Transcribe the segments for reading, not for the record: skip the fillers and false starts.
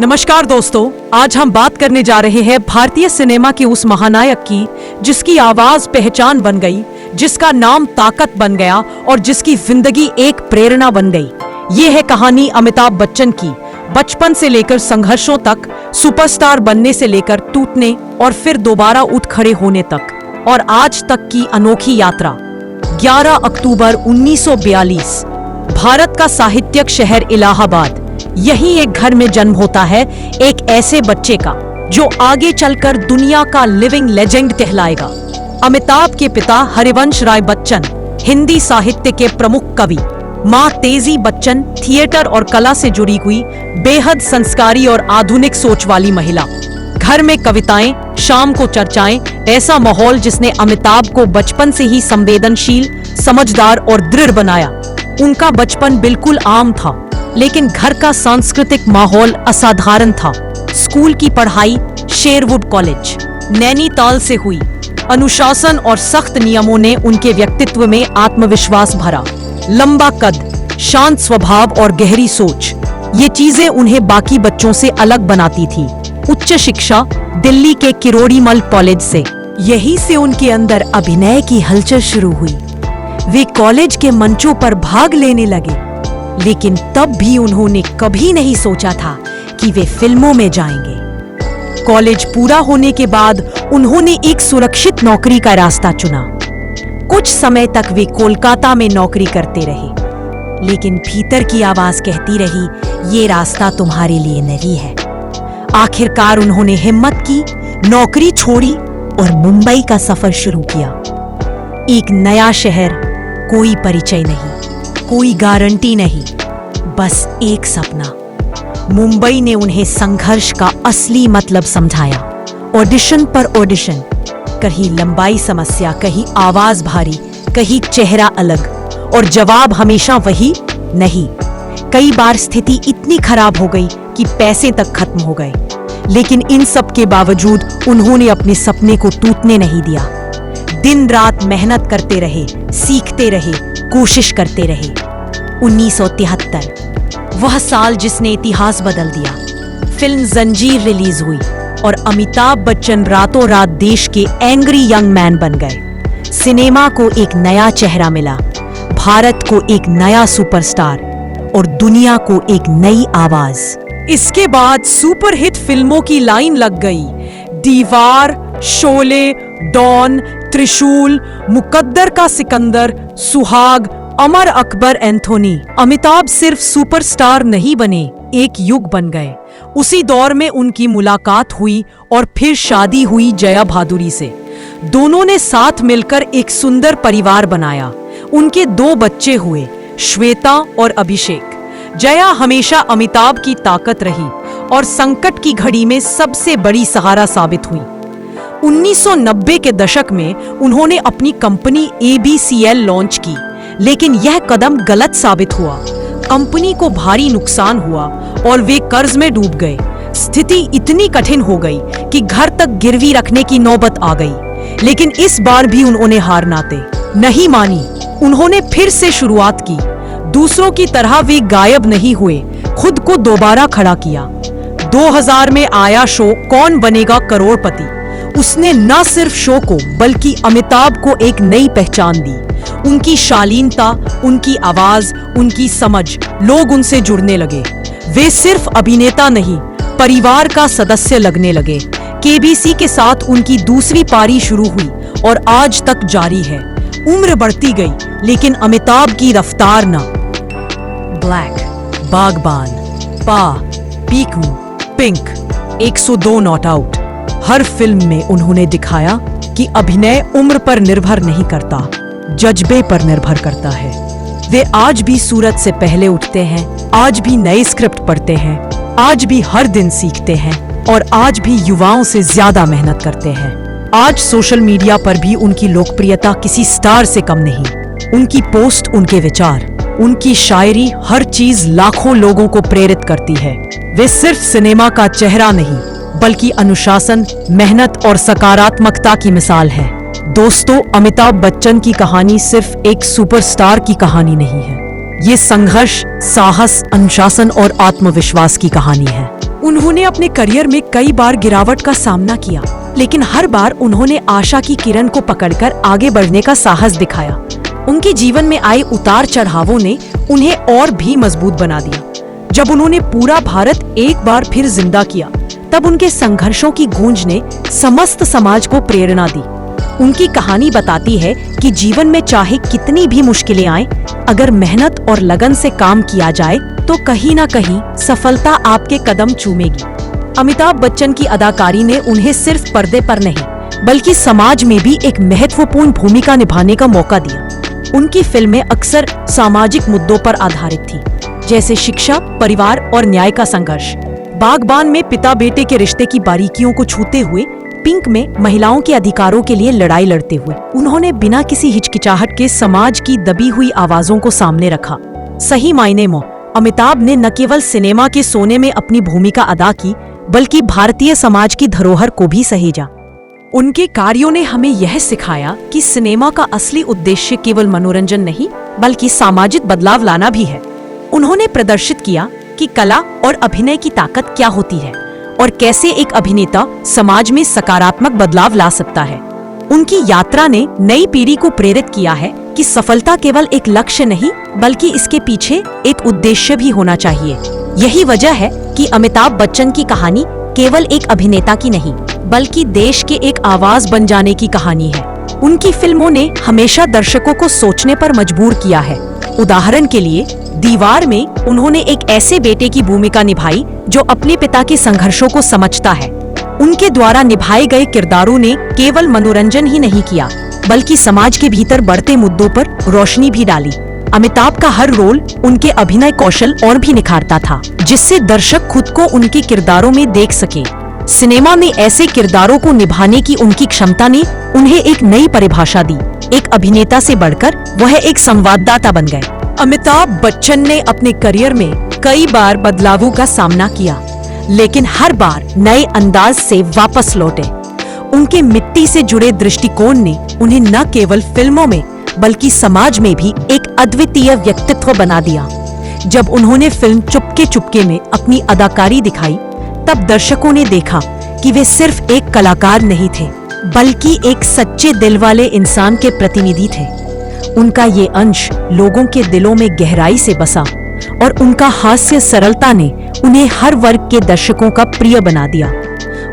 नमस्कार दोस्तों, आज हम बात करने जा रहे हैं भारतीय सिनेमा के उस महानायक की जिसकी आवाज पहचान बन गई, जिसका नाम ताकत बन गया और जिसकी जिंदगी एक प्रेरणा बन गई। ये है कहानी अमिताभ बच्चन की। बचपन से लेकर संघर्षों तक, सुपरस्टार बनने से लेकर टूटने और फिर दोबारा उठ खड़े होने तक, और आज तक की अनोखी यात्रा। 11 अक्टूबर 1942, भारत का साहित्यिक शहर इलाहाबाद। यही एक घर में जन्म होता है एक ऐसे बच्चे का जो आगे चलकर दुनिया का लिविंग लेजेंड कहलाएगा। अमिताभ के पिता हरिवंश राय बच्चन हिंदी साहित्य के प्रमुख कवि, मां तेजी बच्चन थिएटर और कला से जुड़ी हुई बेहद संस्कारी और आधुनिक सोच वाली महिला। घर में कविताएं, शाम को चर्चाएं, ऐसा माहौल जिसने अमिताभ को बचपन से ही संवेदनशील, समझदार और दृढ़ बनाया। उनका बचपन बिल्कुल आम था, लेकिन घर का सांस्कृतिक माहौल असाधारण था। स्कूल की पढ़ाई शेरवुड कॉलेज, नैनीताल से हुई। अनुशासन और सख्त नियमों ने उनके व्यक्तित्व में आत्मविश्वास भरा। लंबा कद, शांत स्वभाव और गहरी सोच, ये चीजें उन्हें बाकी बच्चों से अलग बनाती थी। उच्च शिक्षा दिल्ली के किरोड़ीमल कॉलेज से। यहीं से उनके अंदर अभिनय की हलचल शुरू हुई। वे कॉलेज के मंचों पर भाग लेने लगे, लेकिन तब भी उन्होंने कभी नहीं सोचा था कि वे फिल्मों में जाएंगे। कॉलेज पूरा होने के बाद उन्होंने एक सुरक्षित नौकरी का रास्ता चुना। कुछ समय तक वे कोलकाता में नौकरी करते रहे, लेकिन भीतर की आवाज कहती रही, ये रास्ता तुम्हारे लिए नहीं है। आखिरकार उन्होंने हिम्मत की, नौकरी छोड़ी और मुंबई का सफर शुरू किया। एक नया शहर, कोई परिचय नहीं, कोई गारंटी नहीं, बस एक सपना। मुंबई ने उन्हें संघर्ष का असली मतलब समझाया। ऑडिशन पर ऑडिशन, कहीं लंबाई समस्या, कहीं आवाज भारी, कहीं चेहरा अलग, और जवाब हमेशा वही, नहीं। कई बार स्थिति इतनी खराब हो गई कि पैसे तक खत्म हो गए, लेकिन इन सब के बावजूद उन्होंने अपने सपने को टूटने नहीं दिया। दिन रात मेहनत करते रहे, सीखते रहे, कोशिश करते रहे। 1973, वह साल जिसने इतिहास बदल दिया। फिल्म जंजीर रिलीज हुई और अमिताभ बच्चन रातों रात देश के एंग्री यंग मैन बन गए। सिनेमा को एक नया चेहरा मिला, भारत को एक नया सुपरस्टार और दुनिया को एक नई आवाज। इसके बाद सुपरहिट फिल्मों की लाइन लग गई। दीवार, शोले, डॉन, त्रिशूल, मुकद्दर का सिकंदर, सुहाग, अमर अकबर एंथोनी। अमिताभ सिर्फ सुपरस्टार नहीं बने, एक युग बन गए। उसी दौर में उनकी मुलाकात हुई और फिर शादी हुई जया भादुरी से। दोनों ने साथ मिलकर एक सुंदर परिवार बनाया। उनके 2 बच्चे हुए, श्वेता और अभिषेक। जया हमेशा अमिताभ की ताकत रही और संकट की घड़ी में सबसे बड़ी सहारा साबित हुई। 1990 के दशक में उन्होंने अपनी कंपनी ABCL लॉन्च की, लेकिन यह कदम गलत साबित हुआ। कंपनी को भारी नुकसान हुआ और वे कर्ज में डूब गए। स्थिति इतनी कठिन हो गई कि घर तक गिरवी रखने की नौबत आ गई, लेकिन इस बार भी उन्होंने हार नहीं मानी। उन्होंने फिर से शुरुआत की। दूसरों की तरह वे गायब नहीं हुए, खुद को दोबारा खड़ा किया। 2000 में आया शो कौन बनेगा करोड़पति। उसने न सिर्फ शो को बल्कि अमिताभ को एक नई पहचान दी। उनकी शालीनता, उनकी आवाज, उनकी समझ, लोग उनसे जुड़ने लगे। वे सिर्फ अभिनेता नहीं, परिवार का सदस्य लगने लगे। KBC के साथ उनकी दूसरी पारी शुरू हुई और आज तक जारी है। उम्र बढ़ती गई, लेकिन अमिताभ की रफ्तार न। ब्लैक, बागबान, पा, Piku, pink, 102 not out. Her film में उन्होंने दिखाया कि अभिनय उम्र पर निर्भर नहीं करता, जज्बे पर निर्भर करता है। वे आज भी सूरज से पहले उठते हैं, आज भी नए स्क्रिप्ट पढ़ते हैं, आज भी हर दिन सीखते हैं और आज भी युवाओं से ज्यादा मेहनत करते हैं। आज सोशल मीडिया पर भी उनकी लोकप्रियता किसी स्टार से कम नहीं। उनकी पोस्ट, उनके विचार, उनकी शायरी, हर चीज लाखों लोगों को प्रेरित करती है। वे सिर्फ सिनेमा का चेहरा नहीं, बल्कि अनुशासन, मेहनत और सकारात्मकता की मिसाल है। दोस्तों, अमिताभ बच्चन की कहानी सिर्फ एक सुपरस्टार की कहानी नहीं है। ये संघर्ष, साहस, अनुशासन और आत्मविश्वास की कहानी है। उन्होंने अपने करियर में कई बार गिरावट का सामना किया, लेकिन हर बार उन्होंने आशा की किरण को पकड़कर आगे बढ़ने का साहस दिखाया। उनके जीवन में आए उतार चढ़ावों ने उन्हें और भी मजबूत बना दिया। जब उन्होंने पूरा भारत एक बार फिर जिंदा किया, तब उनके संघर्षों की गूंज ने समस्त समाज को प्रेरणा दी। उनकी कहानी बताती है कि जीवन में चाहे कितनी भी मुश्किलें आएं, अगर मेहनत और लगन से काम किया जाए तो कहीं ना कहीं सफलता आपके कदम चूमेगी। अमिताभ बच्चन की अदाकारी ने उन्हें सिर्फ पर्दे पर नहीं, बल्कि समाज में भी एक महत्वपूर्ण भूमिका निभाने का मौका दिया। उनकी फिल्में अक्सर सामाजिक मुद्दों पर आधारित थी, जैसे शिक्षा, परिवार और न्याय का संघर्ष। बागबान में पिता बेटे के रिश्ते की बारीकियों को छूते हुए, पिंक में महिलाओं के अधिकारों के लिए लड़ाई लड़ते हुए उन्होंने बिना किसी हिचकिचाहट के समाज की दबी हुई आवाजों को सामने रखा। सही मायने में अमिताभ ने न केवल सिनेमा के सोने में अपनी भूमिका अदा की, बल्कि भारतीय समाज की धरोहर को भी सहेजा। उनके कार्यों ने हमें यह सिखाया कि सिनेमा का असली उद्देश्य केवल मनोरंजन नहीं, बल्कि सामाजिक बदलाव लाना भी है। उन्होंने प्रदर्शित किया कि कला और अभिनय की ताकत क्या होती है और कैसे एक अभिनेता समाज में सकारात्मक बदलाव ला सकता है। उनकी यात्रा ने नई पीढ़ी को प्रेरित किया है कि सफलता केवल एक लक्ष्य नहीं, बल्कि इसके पीछे एक उद्देश्य भी होना चाहिए। यही वजह है कि अमिताभ बच्चन की कहानी केवल एक अभिनेता की नहीं, बल्कि देश के एक आवाज बन जाने की कहानी है। उनकी फिल्मों ने हमेशा दर्शकों को सोचने पर मजबूर किया है। उदाहरण के लिए, दीवार में उन्होंने एक ऐसे बेटे की भूमिका निभाई जो अपने पिता के संघर्षों को समझता है। उनके द्वारा निभाए गए किरदारों ने केवल मनोरंजन ही नहीं किया, बल्कि समाज के भीतर बढ़ते मुद्दों पर रोशनी भी डाली। अमिताभ का हर रोल उनके अभिनय कौशल और भी निखारता था, जिससे दर्शक खुद को उनके किरदारों में देख सके। सिनेमा में ऐसे किरदारों को निभाने की उनकी क्षमता ने उन्हें एक नई परिभाषा दी। एक अभिनेता से बढ़कर वह एक संवाददाता बन गए। अमिताभ बच्चन ने अपने करियर में कई बार बदलावों का सामना किया, लेकिन हर बार नए अंदाज से वापस लौटे। उनके मिट्टी से जुड़े दृष्टिकोण ने उन्हें न केवल फिल्मों में, बल्कि समाज में भी एक अद्वितीय व्यक्तित्व बना दिया। जब उन्होंने फिल्म चुपके चुपके में अपनी अदाकारी दिखाई, तब दर्शकों ने देखा कि वे सिर्फ एक कलाकार नहीं थे, बल्कि एक सच्चे दिल वाले इंसान के प्रतिनिधि थे। उनका ये अंश लोगों के दिलों में गहराई से बसा और उनका हास्य सरलता ने उन्हें हर वर्ग के दर्शकों का प्रिय बना दिया।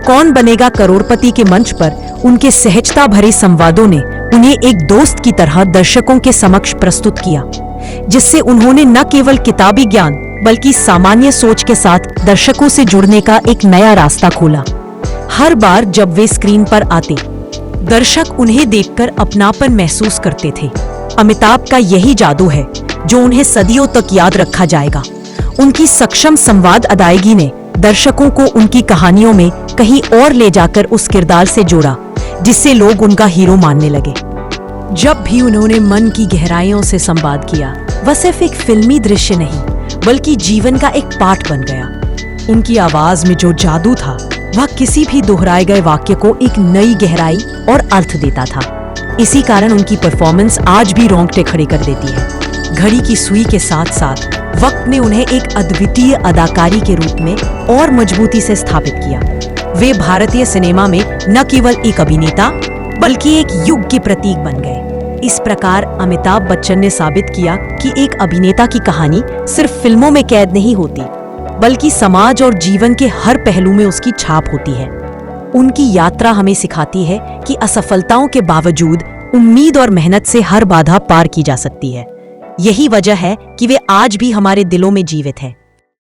कौन बनेगा करोड़पति के मंच पर उनके सहजता भरे संवादों ने उन्हें एक दोस्त की तरह दर्शकों के समक्ष प्रस्तुत किया, जिससे उन्होंने न केवल किताबी ज्ञान, बल्कि सामान्य सोच के साथ दर्शकों से जुड़ने का एक नया रास्ता खोला। हर बार जब वे स्क्रीन पर आते, दर्शक उन्हें देखकर अपनापन महसूस करते थे। अमिताभ का यही जादू है जो उन्हें सदियों तक याद रखा जाएगा। उनकी सक्षम संवाद अदायगी ने दर्शकों को उनकी कहानियों में कहीं और ले जाकर उस किरदार से जोड़ा, जिससे लोग उनका हीरो मानने लगे। जब भी उन्होंने मन की गहराइयों से संवाद किया, वह सिर्फ एक फिल्मी दृश्य नहीं, बल्कि जीवन का एक पाठ बन गया। उनकी आवाज में जो जादू था, वह किसी भी दोहराए गए वाक्य को एक नई गहराई और अर्थ देता था। इसी कारण उनकी परफॉर्मेंस आज भी रोंगटे खड़े कर देती है। घड़ी की सुई के साथ साथ वक्त ने उन्हें एक अद्वितीय अदाकारी के रूप में और मजबूती से स्थापित किया। वे भारतीय सिनेमा में न केवल एक अभिनेता, बल्कि एक युग के प्रतीक बन गए। इस प्रकार अमिताभ बच्चन ने साबित किया कि एक अभिनेता की कहानी सिर्फ फिल्मों में कैद नहीं होती, बल्कि समाज और जीवन के हर पहलू में उसकी छाप होती है। उनकी यात्रा हमें सिखाती है कि असफलताओं के बावजूद उम्मीद और मेहनत से हर बाधा पार की जा सकती है। यही वजह है कि वे आज भी हमारे दिलों में जीवित हैं।